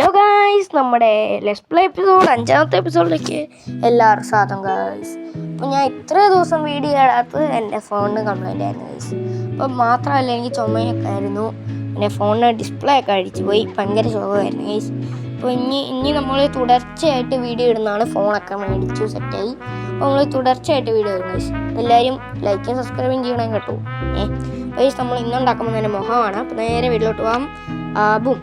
Hello guys, നമ്മുടെ let's play episode 5ാമത്തെ എപ്പിസോഡിലേക്ക് എല്ലാവർക്കും സ്വാഗതം ഗായ്സ്. അപ്പോൾ ഞാൻ ഇത്ര ദിവസം വീഡിയോ ഇടാത്തത് എൻ്റെ ഫോണിന് കംപ്ലൈൻ്റ് ആയിരുന്നു ഗായ്സ്. അപ്പം മാത്രമല്ല, എനിക്ക് ചുമയൊക്കെ ആയിരുന്നു, എൻ്റെ ഫോണിന് ഡിസ്പ്ലേ ഒക്കെ അടിച്ചു പോയി, ഭയങ്കര ശോകമായിരുന്നു ഗായ്സ്. അപ്പോൾ ഇനി നമ്മൾ തുടർച്ചയായിട്ട് വീഡിയോ ഇടുന്നതാണ്. ഫോണൊക്കെ മേടിച്ചു സെറ്റായി, അപ്പോൾ നമ്മൾ തുടർച്ചയായിട്ട് വീഡിയോ ഇടുന്നു ഗായ്സ്. എല്ലാവരും ലൈക്കും സബ്സ്ക്രൈബും ചെയ്യണം കേട്ടോ. ഗായ്സ്, നമ്മൾ ഇന്നുണ്ടാക്കുമ്പോൾ തന്നെ മുഖമാണ്. അപ്പോൾ നേരെ വീട്ടിലോട്ട് പോകാം. ബും.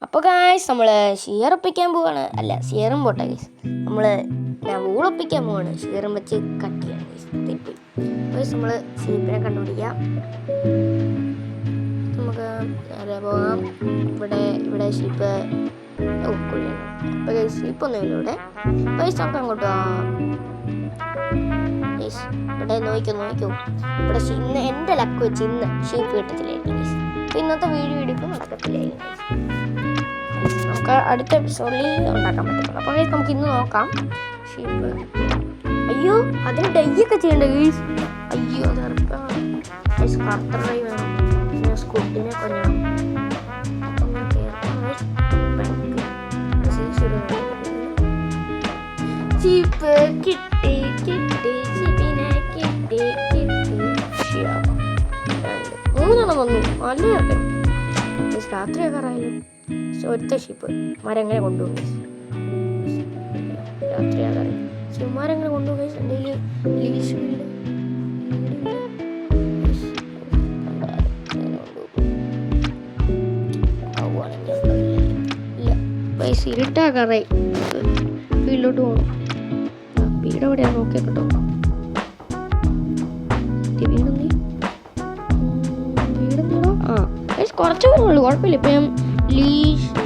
അപ്പോൾ ഗായ്സ്, നമ്മൾ ഷിയറൊപ്പിക്കാൻ പോവാണ്. അല്ല, ഷിയറും പോട്ടെ ഗായ്സ്, ഞാൻ വൂളൊപ്പിക്കാൻ പോവാണ്. ഷിയറും വെച്ച് കട്ട് ചെയ്യണം ഗായ്സ്. തെറ്റി ഗായ്സ്. നമ്മൾ ഷീപ്പിനെ കണ്ടുപിടിക്കാം. നമുക്ക് നേരെ പോകാം. ഇവിടെ ഷീപ്പ് കുഴിയാണ്. അപ്പോൾ ഗായ്സ്, ഷീപ്പൊന്നുമില്ല ഇവിടെ. ഗായ്സ്, നമുക്ക് അങ്ങോട്ട് പോകാം. ഗായ്സ്, ഇവിടെ നോക്കൂ. ഇവിടെ ഇന്ന് എൻ്റെ ലക്ക് വെച്ച് ഇന്ന് ഷീപ്പ് കിട്ടത്തില്ലായിരുന്നു ഗായ്സ്. അപ്പോൾ ഇന്നത്തെ വീഡിയോ എടുക്കും നടക്കത്തില്ലായിരുന്നു ഗായ്സ്. നമുക്ക് അടുത്ത എപ്പിസോഡിൽ ഉണ്ടാക്കാൻ പറ്റുള്ളൂ. അപ്പോൾ ഗൈസ്, നമുക്ക് ഇന്ന് നോക്കാം. ഷീപ്പ്, അയ്യോ, അതിന് ഡൈയൊക്കെ ചെയ്യണ്ട ഗൈസ്. അയ്യോ, അത് ഗൈസ്, കർത്തർ ഡൈ വേണം. പിന്നെ സ്കുഡിനെ കൊല്ലണം. ഷീപ്പ് കിട്ടി, ഷീപ്പിനെ കിട്ടി. 3 വന്നു. നല്ല ചേർക്കണം. രാത്രിയൊക്കെ അറിയാലും ഒറ്റ ഷീപ്പ് മരങ്ങളെ കൊണ്ടുപോകും. രാത്രിയാകാറ് മരങ്ങളെ കൊണ്ടുപോകും. എന്തെങ്കിലും ഇരുട്ടാകാറായി. വീട്ടിലോട്ട് പോകണം. വീട് എവിടെയാ നോക്കിയാ കേട്ടോ. കുറച്ച് പേരുള്ളൂ, കുഴപ്പമില്ല. ഇപ്പം ഞാൻ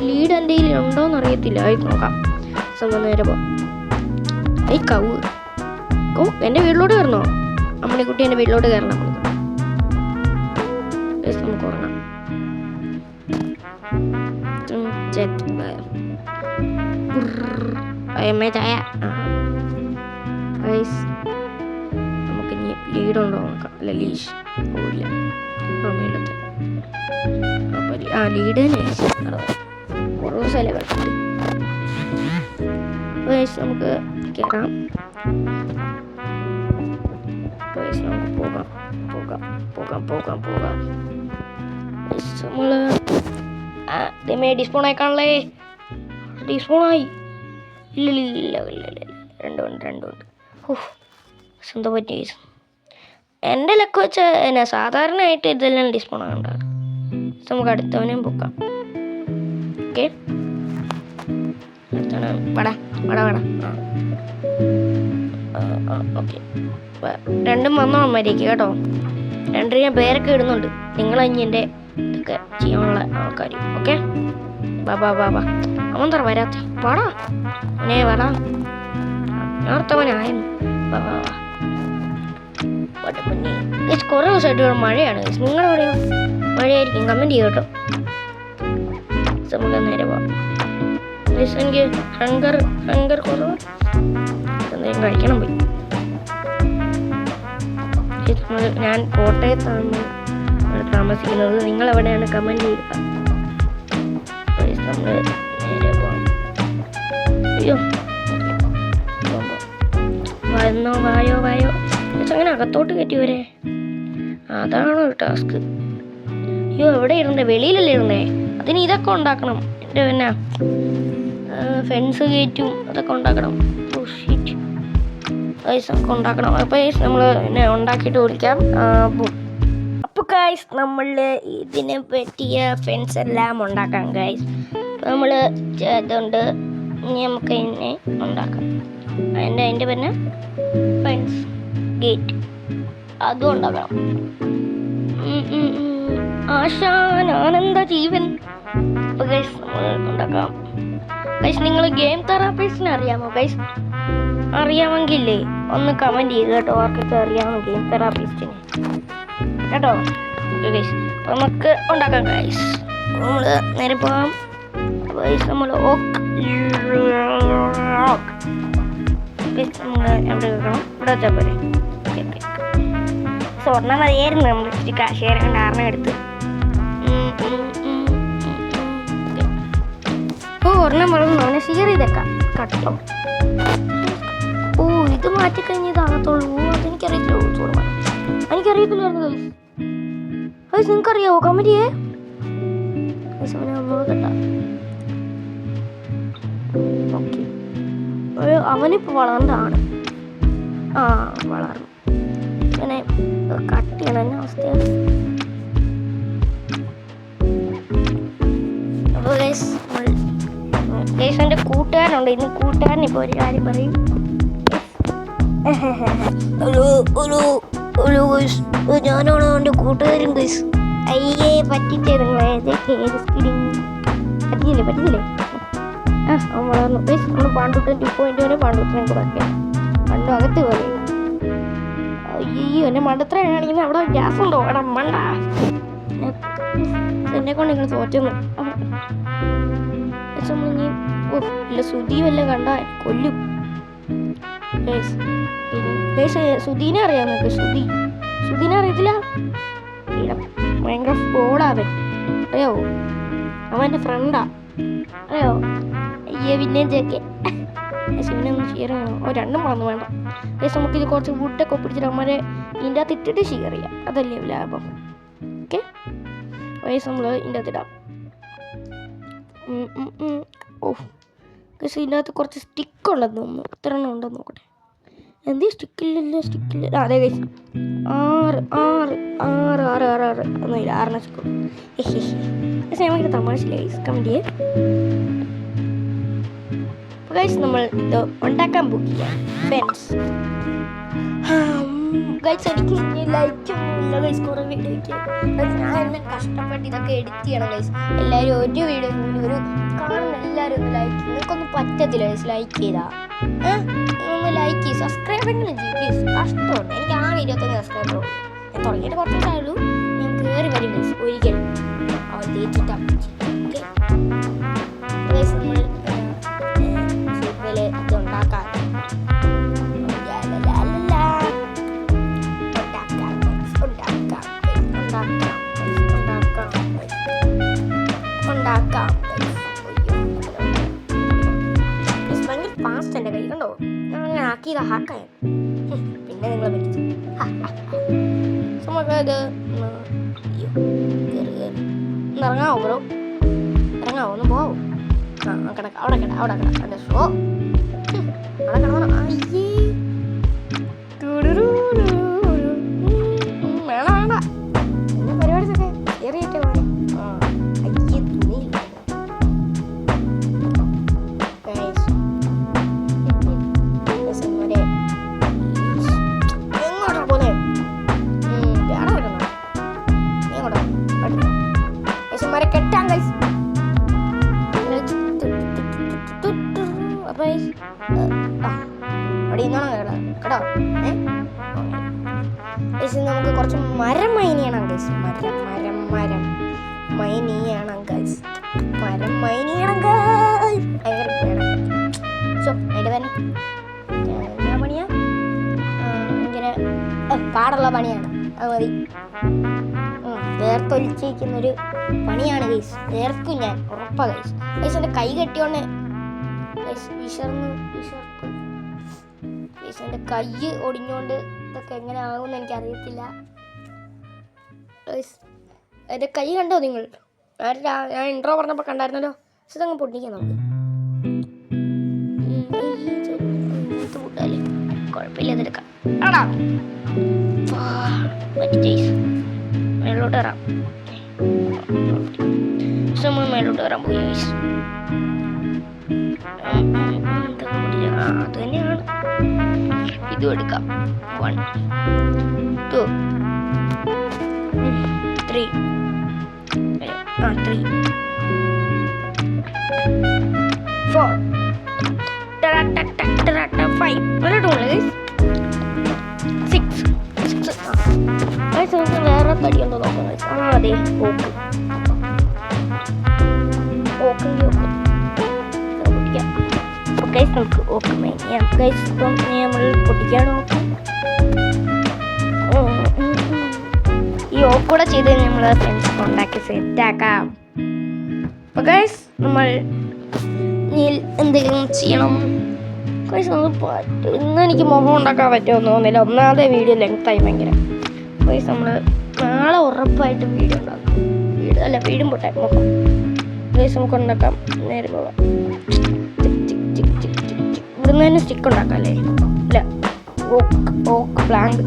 ലീഡ് എൻ്റെ കയ്യിൽ ഉണ്ടോയെന്ന് അറിയത്തില്ല. നോക്കാം. നേരെ പോകാം. കവ് എൻ്റെ വീട്ടിലോട്ട് കയറണോ? അമ്മണിക്കുട്ടി എൻ്റെ വീട്ടിലോട്ട് കയറണം. നമുക്ക് ഉറങ്ങാം. ചായ. നമുക്ക് ഇനി ലീഡുണ്ടോ നോക്കാം. അല്ല, ലീഷ് പോവില്ല. അമ്മയിലത്തെ ലീഡ് തന്നെ കുറവ് സ്ഥലം കിട്ടി. നമുക്ക് കയറാം. നമുക്ക് പോകാം. നമ്മള് ഡിസ്പോൺ ആയിക്കാണല്ലേ. ഡിസ്പോണായി. ഇല്ല. രണ്ടുണ്ട്. സ്വന്തം പറ്റി. എൻ്റെ ലക്ക് വെച്ച് എന്നാ സാധാരണയായിട്ട് ഇതെല്ലാം ഡിസ്പോൺ ആകണ്ടാണ്. നമുക്ക് അടുത്തവനെയും പോക്കാം. ഓക്കെ, അടുത്തവനെ വട. ഓക്കെ, രണ്ടും വന്നോ അമ്മമാരേക്ക് കേട്ടോ. രണ്ടും ഞാൻ പേരൊക്കെ ഇടുന്നുണ്ട്. നിങ്ങളഞ്ഞി എൻ്റെ ഇതൊക്കെ ചെയ്യാനുള്ള ആൾക്കാർ. ഓക്കെ, ബാബാ അവൻ തറ വരാത്ത വാടാ അവനെ വടാ. ഞാർത്തവനായിരുന്നു. ബാബാ കുറേ ദിവസമായിട്ട് ഇവിടെ മഴയാണ്. നിങ്ങളെവിടെയോ മഴയായിരിക്കും. കമൻറ്റ് ചെയ്യും കേട്ടോ. നമുക്ക് നേരെ പോവാം. എനിക്ക് ഹങ്കർ കുറവ്. എന്തെങ്കിലും കഴിക്കണം പോയി. ഞാൻ കോട്ടയത്താണ് താമസിക്കുന്നത്. നിങ്ങളെവിടെയാണ് കമൻറ്റ് ചെയ്യുക. നമ്മൾ നേരെ പോവാം. അയ്യോ, വായോ അങ്ങനെ അകത്തോട്ട് കയറ്റി വരെ. അതാണോ ടാസ്ക്? അയ്യോ, എവിടെ ഇരുന്നേ? വെളിയിലല്ലേ ഇരുന്നേ. അതിന് ഇതൊക്കെ ഉണ്ടാക്കണം. എൻ്റെ പിന്നെ ഫെൻസ് ഗേറ്റും അതൊക്കെ ഉണ്ടാക്കണം. ഒക്കെ ഉണ്ടാക്കണം. അപ്പോൾ നമ്മൾ പിന്നെ ഉണ്ടാക്കിയിട്ട് വിളിക്കാം. അപ്പോൾ ഗൈസ്, നമ്മൾ ഇതിനെ പറ്റിയ ഫെൻസ് എല്ലാം ഉണ്ടാക്കാം ഗൈസ്. അപ്പോൾ നമ്മൾ അതുകൊണ്ട് നമുക്ക് ഇതിനെ ഉണ്ടാക്കാം. അതിൻ്റെ പിന്നെ ഫെൻസ് ഗേറ്റ് അതും ഉണ്ടാക്കണം. ആശാൻ ആനന്ദ ജീവൻ. അപ്പോൾ ഗൈസ്, നമ്മൾ ഉണ്ടാക്കാം. ഗൈസ്, നിങ്ങൾ ഗെയിം തെറാപ്പിസ്റ്റിനെ അറിയാമോ ഗൈസ്? അറിയാമെങ്കിലേ ഒന്ന് കമൻറ്റ് ചെയ്ത് കേട്ടോ. ആർക്കൊക്കെ അറിയാമോ ഗെയിം തെറാപ്പിസ്റ്റിനെ കേട്ടോ. ഓക്കെ ഗൈസ്, അപ്പോൾ നമുക്ക് ഉണ്ടാക്കാം ഗൈസ്. നമ്മൾ നേരെ പോകാം. ഗൈസ്, നമ്മൾ നമ്മൾ എവിടെ വെക്കണം? ഇവിടെ വെച്ചാൽ പോരെ. സ്വർണ്ണം മതിയായിരുന്നു. നമ്മൾ ഇച്ചിരി കാശേരം കൊണ്ട് 6 എടുത്ത്. ഒരെണ്ണം വളർന്നു അവനെ ഷെയർ ചെയ്തേക്കാം കട്ടോ. ഓ ഇത് മാറ്റിക്കഴിഞ്ഞ് ഇതാകത്തുള്ളൂ. അതെനിക്കറിയത്തില്ല. എനിക്കറിയത്തില്ലായിരുന്നു ഗൈസ്. ഗൈസ് നിങ്ങൾക്കറിയാവോ? കമന്റ് ചെയ്യേ. അവനിപ്പോ വളർന്നതാണ്. വളർന്നു. ഇങ്ങനെ കട്ട് ചെയ്യണം എന്നെ അവസ്ഥയാണ്. അപ്പോൾ എൻ്റെ കൂട്ടുകാരനുണ്ട്. ഇന്ന് കൂട്ടുകാരൻ ഇപ്പോൾ ഒരു കാര്യം പറയും. ഞാനാണ് എൻ്റെ കൂട്ടുകാരൻ ഗൈസ്. അയ്യേ പറ്റിച്ചേ നിങ്ങളെ. പറ്റിച്ചില്ലേ? അവൻ വളർന്നു ഗൈസ്. നമ്മൾ പാണ്ടൂട്ടൻ 2.0 പാണ്ടൂട്ടനൊക്കെ പറയാം. പണ്ട് അകത്ത് പോലെ. അയ്യോ എന്നെ മണ്ടത്ര കാണിക്കുന്നത്. അവിടെ ഗ്യാസ് ഉണ്ടോ? എടാ മണ്ട എന്നെ കൊണ്ട് നിങ്ങൾ തോറ്റുന്നു. ഇല്ല സുധി വല്ലതും കണ്ട കൊല്ലും. സുധീനെ അറിയാം നിങ്ങൾക്ക്? സുധീനെ അറിയത്തില്ല? ഭയങ്കര ഫോളാവൻ അറിയാവോ? അവൻ എൻ്റെ ഫ്രണ്ടാ അറിയാവോ? അയ്യേ പിന്നെയും ചേക്കെ പിന്നെ ഒന്ന് ഷെയർ ചെയ്യണം. രണ്ടും വളർന്നു വേണ്ട. നമുക്കിത് കുറച്ച് വുഡൊക്കെ പിടിച്ചിട്ട് അമ്മരെ ഇതിൻ്റെ അകത്ത് ഇട്ടിട്ട് ഷെയർ ചെയ്യാം. അതല്ലേ ലാഭം. ഓക്കെ നമ്മൾ ഇതിൻ്റെ അകത്ത് ഇടാം. ഇതിൻ്റെ അകത്ത് കുറച്ച് സ്റ്റിക്ക് ഉണ്ടെന്ന് തോന്നുന്നു. ഇത്ര എണ്ണം ഉണ്ടെന്ന് നോക്കട്ടെ. എന്തേ സ്റ്റിക്കില്ലല്ലോ? സ്റ്റിക്കില്ല. അതെ ഗൈസ് 6 ഒന്നുമില്ല. 6 സ്റ്റിക്കുള്ളൂ. നമുക്ക് തമാശയില്ല ഗൈസ്. കമന്റ് ചെയ്യേ. ഗൈസ് നമ്മൾ ഇത് ഉണ്ടാക്കാൻ പോകില്ല ഫ്രണ്ട്സ്. ഗൈസ് എനിക്ക് ലൈക്കൊന്നുമില്ല ഗൈസ്. കുറേ വീഡിയോയ്ക്ക് ഞാൻ എന്നെ കഷ്ടപ്പെട്ട് ഇതൊക്കെ എഡിറ്റ് ചെയ്യണം ഗൈസ്. എല്ലാവരും ഒരു വീഡിയോ ഒരു കാണുന്ന എല്ലാവരും ഒന്ന് ലൈക്ക് ചെയ്യും. നിങ്ങൾക്കൊന്നും പറ്റത്തില്ല ഗൈസ് ലൈക്ക് ചെയ്താൽ. ഒന്ന് ലൈക്ക് ചെയ്യും. സബ്സ്ക്രൈബ് എങ്കിലും ചെയ്യും പ്ലീസ്. കഷ്ടമുണ്ട്. എനിക്ക് 21 സബ്സ്ക്രൈബർ ഉള്ളൂ. ഞാൻ തുടങ്ങിയിട്ട് കുറച്ച് ദിവസമായുള്ളൂ. ഞാൻ കയറി വരും ഗൈസ് ഒരിക്കലും. അവർ തേച്ചിട്ടാ ഓക്കെ ഗൈസ്. നമ്മൾ ഇത് ഉണ്ടാക്കാം. ഭയങ്കര ഫാസ്റ്റ് എൻ്റെ കൈ കണ്ടോ? ഞാൻ അങ്ങനെ ആക്കിയത് ഹാക്കായ. പിന്നെ നിങ്ങളെ പറ്റിച്ചു. നമുക്കത് ഇറങ്ങാവോ ബ്രോ? ഇറങ്ങാവോ? ഒന്ന് പോവോ? കിടക്ക അവിടെ എൻ്റെ ഷോ അവിടെ കിടന്നോ. അയ്യേ വേണ്ട എന്നെ പരിപാടിയൊക്കെ കയറിയിട്ടേ പോലെ. അയ്യേ തുണിയില്ല. എങ്ങോട്ടാ പോലെ മര കെട്ടാൻ കൈസ്. അപ്പൊ അവിടെ ഇന്നോണം കേട്ടോ. നമുക്ക് കുറച്ച് മരം മൈൻ ചെയ്യണം ഗൈസ്. മരം മൈൻ ചെയ്യണം ഗൈസ്. ഭയങ്കര വേണം. സോ അതിൻ്റെ തന്നെ എന്നാ പണിയാ? ഭയങ്കര പാടുള്ള പണിയാണ്. അത് മതി. വേർത്തൊലിച്ചിരിക്കുന്നൊരു പണിയാണ് ഗൈസ്. വേർക്കും ഞാൻ ഉറപ്പാ ഗൈസ്. എൻ്റെ കൈ കെട്ടിയോണ്ട് വിശർന്ന് എൻ്റെ കൈ ഒടിഞ്ഞോണ്ട് ഇതൊക്കെ എങ്ങനെ ആകുമെന്ന് എനിക്കറിയത്തില്ല. എൻ്റെ കൈ കണ്ടോ നിങ്ങൾ? ഞാൻ ഇൻട്രോ പറഞ്ഞപ്പോൾ കണ്ടായിരുന്നല്ലോ. പക്ഷെ ഇതങ്ങ് പൊട്ടിക്കാൻ നമുക്ക് കൂട്ടല്ലേ. കുഴപ്പമില്ല ഇതെടുക്കാം. ആടാ മേലോട്ട് വരാം. നമ്മൾ മേലോട്ട് വരാൻ പോയി ഗൈസ്. അത് തന്നെയാണ്. ഇതും എടുക്കാം. 1 2 3 3 4 5 6 വേറെ തടിയുണ്ടോ നോക്കാം. അതെ നമുക്ക് ഓക്കെ ഗൈസ്. ഇപ്പം നമ്മൾ പൊട്ടിക്കാൻ നോക്കും. ഈ ഓക്കൂടെ ചെയ്ത് നമ്മൾ ഫ്രണ്ട്സ് ഉണ്ടാക്കി സെറ്റാക്കാം. അപ്പോൾ ഗൈസ് നമ്മൾ എന്തെങ്കിലും ചെയ്യണം. ഇന്ന് എനിക്ക് മുഖം ഉണ്ടാക്കാൻ പറ്റുമെന്ന് തോന്നുന്നില്ല. ഒന്നാമത്തെ വീഡിയോ ലെങ്തായി ഭയങ്കര. നമ്മൾ നാളെ ഉറപ്പായിട്ടും വീഡിയോ ഉണ്ടാക്കും. വീടും പോട്ടെ മുഖം നമുക്ക് ഉണ്ടാക്കാം. നേരെ പോവാം. ഇവിടുന്ന് തന്നെ സ്റ്റിക്ക് ഉണ്ടാക്കാം അല്ലേ? ഇല്ല, ഓക്ക് പ്ലാങ്ക്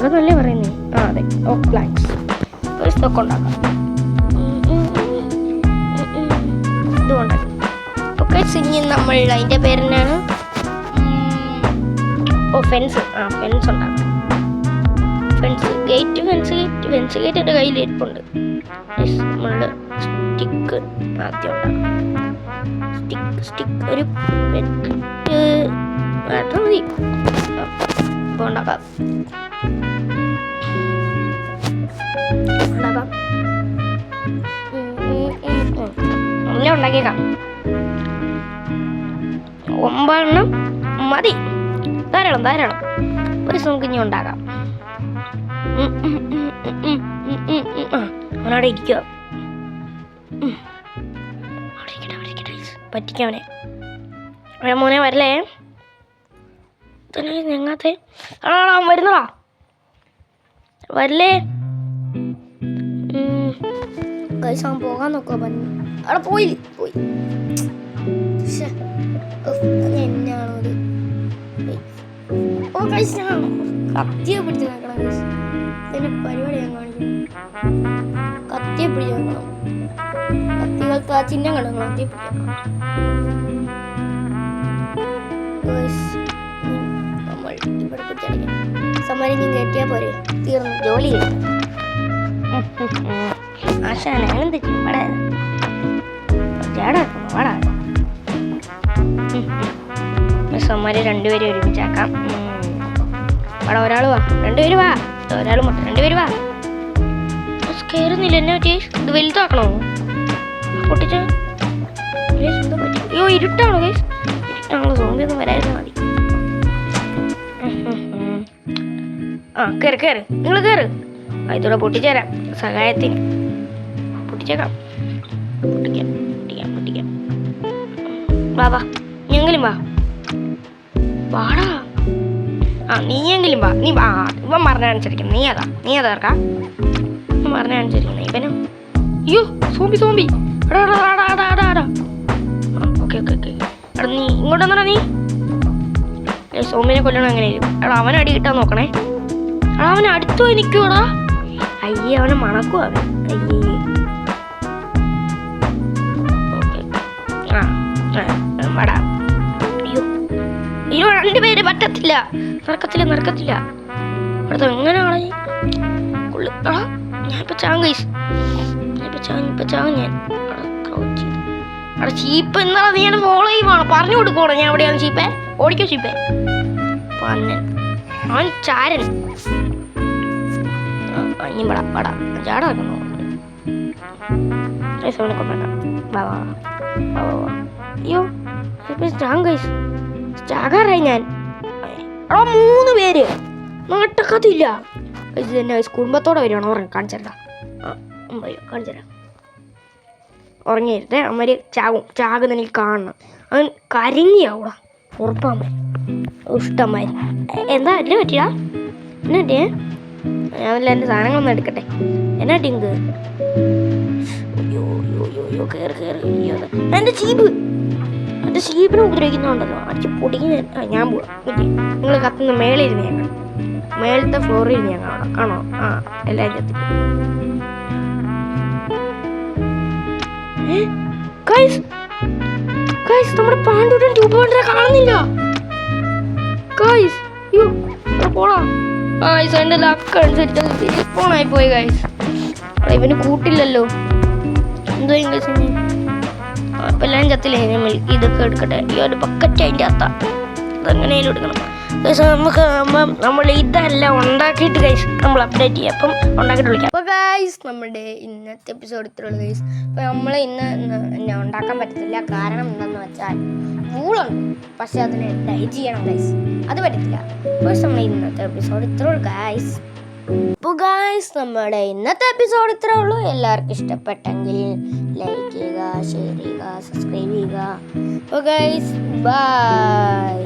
എന്നല്ലേ പറയുന്നേ? അതെ, ഓക്ക് പ്ലാങ്ക്സ്. ഒരു സ്റ്റോക്ക് ഉണ്ടാക്കാം. ഇതുകൊണ്ടാക്കാം. ഓക്കെ, ഇനി നമ്മൾ അതിൻ്റെ പേരെന്നാണ്? ഫെൻസ്. ഫെൻസ് ഉണ്ടാക്കാം. ഫെൻസ് ഗേറ്റ് എൻ്റെ കയ്യിൽ ഇരിപ്പുണ്ട്. നമ്മളുടെ സ്റ്റിക്ക് ആദ്യം ഉണ്ടാക്കാം. സ്റ്റിക്ക് ഒരു മാത്രം മതി. ഇപ്പോൾ ഉണ്ടാക്കാം. എല്ലാം ഉണ്ടാക്കിയേക്കാം. 9 മതി. ധാരാളം. ഒരു നമുക്ക് ഇനി ഉണ്ടാക്കാം. അവനവിടെ ഇരിക്കുക. പറ്റിക്കവനെ. മോനെ വരല്ലേ? ഞങ്ങത്തെ വരുന്നടാ, വരല്ലേ? പോകാൻ നോക്കുക. അവിടെ പോയി എന്നാണോ കത്തിയെ പിടിച്ച് നോക്കണം. ഇതിന്റെ പരിപാടി ഞാൻ കാണിക്കുന്നു. കത്തിയെ പിടിച്ച് നോക്കണം. കത്തികൾക്ക് ആ ചിഹ്നം കണ്ടോ? കത്തിയെ പിടിക്കണം. നമ്മൾ ഇവിടെ പിടിച്ചടിക്കണം. സമ്മാനം ഞാൻ കയറ്റിയാൽ പോരെ, തീർന്നു ജോലി ചെയ്യും. ആശാന എന്ത് ചെയ്യും? വാടാ. സമ്മാരെ 2 പേരെ ഒരുമിച്ചാക്കാം. അവിടെ ഒരാൾ വാ, 2 പേര് വാ. ഒരാൾ 2 പേര് വാ. കയറുന്നില്ല. എന്നെ പറ്റി? ഇത് വലുതാക്കണോ? പൊട്ടിച്ച എന്താ പറ്റി? അയ്യോ, ഇരുട്ടാണോ ഗൈസ്? ഇരുട്ടാണോ? സോമ്പി ഒന്നും വരായിരുന്നു മതി. കയറ്. നിങ്ങൾ കയറ്. ഇതോടെ പൊട്ടിച്ചേരാം. സഹായത്തിന് പൊട്ടിച്ചേക്കാം. പൊട്ടിക്കാം. വാ. ഞങ്ങളും വാടാ. നീയെങ്കിലും വാ. ഇവൻ പറഞ്ഞ അനുസരിക്കണം. നീ അതാർക്കാ പറഞ്ഞ അനുസരിക്കുന്ന ഇവനും. അയ്യോ, സോമ്പി. ഓക്കെ. നീ ഇങ്ങോട്ട് വന്നടാ. നീ സോമ്പിനെ കൊല്ലണം. എങ്ങനെ അവൻ അടി കിട്ടാൻ നോക്കണേ. അവൻ അടുത്തു പോയി നിൽക്കുവാടാ. അയ്യേ, അവനെ മണക്കും അവൻ. അയ്യേ. വാടാ. അയ്യോ, 2 പേര് പറ്റത്തില്ല. നടക്കത്തില്ല. അടുത്ത എങ്ങനെയാണ്? ഞാനിപ്പോ ചാവും. ചീപ്പ് എന്നാ നീ എന്നെ ഫോളോ ചെയ്യുവാണ്. പറഞ്ഞു കൊടുക്കണോ ഞാൻ എവിടെയാണ് ചീപ്പേ? ഓടിക്കോ ചീപ്പേ. അവൻ ചാരൻ. വാടാ. ചാടാക്കുന്നു. അയ്യോ, ചാകാറായി ഞാൻ. 3 പേര് നാട്ടക്കത്തില്ല. ഇത് തന്നെ കുടുംബത്തോടെ വരുവാണ്. കാണിച്ചേരാം. ഉറങ്ങിയിരുത്തേ. അമ്മര് ചാകുന്ന എനിക്ക് കാണണം. അവൻ കരിഞ്ഞാവൂടാ. ഉറപ്പാമ്മ ഇഷ്ടമാര്. എന്താ എന്നെ പറ്റിയാ? എന്നെ പറ്റിയേ? ഞാനല്ല എൻ്റെ സാധനങ്ങളൊന്നും എടുക്കട്ടെ. എന്നാ ടിങ്ക്? അയ്യോ, കയറി. എൻ്റെ ഷീപ്പിനെ ഉപദ്രവിക്കുന്നുണ്ടല്ലോ. അടിച്ച് പൊടിക്കുന്ന. ഞാൻ പോവാം. നിങ്ങൾ കത്തുന്ന മേളിരുന്ന് ഞാൻ കാണാം. മേളത്തെ ഫ്ലോറിൽ ഞാൻ കാണാം. കാണോ? എല്ലാവരും കത്തി. നമ്മുടെ പാണ്ഡുവിന്റെ രൂപ കാണുന്നില്ല. പോടാ. എന്റെ ലക്ക് അനുസരിച്ച് ഫോണായി പോയി. ഇവന് കൂട്ടില്ലല്ലോ. എന്തോ അപ്പൊ എല്ലാവരും ചത്തില്ലേ? ഇതൊക്കെ എടുക്കട്ടെ. ഈ ഒരു ബക്കറ്റ് അതിൻ്റെ അത്ത അതെങ്ങനെയും എടുക്കണം. നമ്മൾ ഇതെല്ലാം ഉണ്ടാക്കിയിട്ട് നമ്മൾ അപ്ഡേറ്റ് ചെയ്യാം. അപ്പം ഉണ്ടാക്കിയിട്ട് വിളിക്കാം. അപ്പോൾ നമ്മുടെ ഇന്നത്തെ എപ്പിസോഡ് ഇത്രയുള്ളൂ ഗൈസ്. അപ്പോൾ നമ്മൾ ഇന്ന് ഉണ്ടാക്കാൻ പറ്റത്തില്ല. കാരണം എന്താണെന്ന് വെച്ചാൽ വൂളുണ്ട്. പക്ഷെ അതിനെ ഡൈ ചെയ്യണം ഗൈസ്. അത് പറ്റത്തില്ല. അപ്പോൾ നമ്മൾ ഇന്നത്തെ എപ്പിസോഡ് ഇത്രയുള്ളൂ ഗൈസ്. അപ്പോൾ നമ്മുടെ ഇന്നത്തെ എപ്പിസോഡ് ഇത്രേ ഉള്ളൂ. എല്ലാവർക്കും ഇഷ്ടപ്പെട്ടെങ്കിൽ ലൈക്ക് ചെയ്യുക, ഷെയർ ചെയ്യുക, സബ്സ്ക്രൈബ് ചെയ്യുക. അപ്പോൾ ഗൈസ് ബൈ.